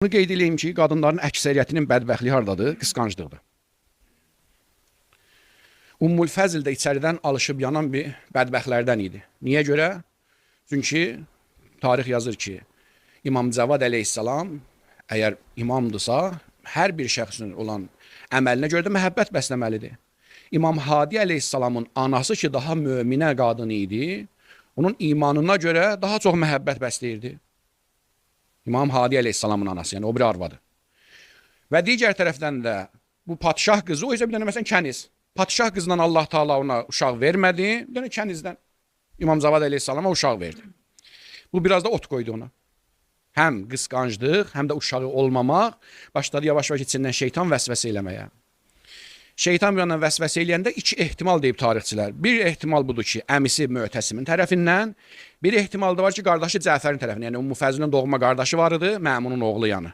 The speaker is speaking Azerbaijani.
Bunu qeyd edeyim ki, qadınların əksəriyyətinin bədbəxtliyi hardadır? Qısqanclıqdır. Ummul Fəzl də içəridən alışıb yanan bir bədbəxtlərdən idi. Niyə görə? Çünki tarix yazır ki, İmam Cavad əleyhissalam əgər imamdırsa, hər bir şəxsin olan əməlinə görə də məhəbbət bəsləməlidir. İmam Hadi əleyhissalamın anası ki, daha möminə qadını idi, onun imanına görə daha çox məhəbbət bəsləyirdi. İmam Hadi əleyhissalamın anası, yəni o bir arvadı. Və digər tərəfdən də bu padşah qızı, o isə bir dənə məsələn kəniz. Padşah qızından Allah Taala ona uşaq vermədi, bir dənə kənizdən İmam Cavad əleyhissalama uşaq verdi. Bu biraz da ot qoydu ona. Həm qısqanclıq, həm də uşağı olmamaq başladı yavaş-yavaş içindən şeytan vəsvəsə eləməyə. Şeytan bir yandan vəsvəsə eləyəndə iki ehtimal deyib tarixçilər. Bir ehtimal budur ki, əmisi Möhtəsimin tərəfindən, bir ehtimal da var ki, qardaşı Cəfərin tərəfindən, yəni Ümmü Fəzlin doğma qardaşı var idi, Məmunun oğlu yanı.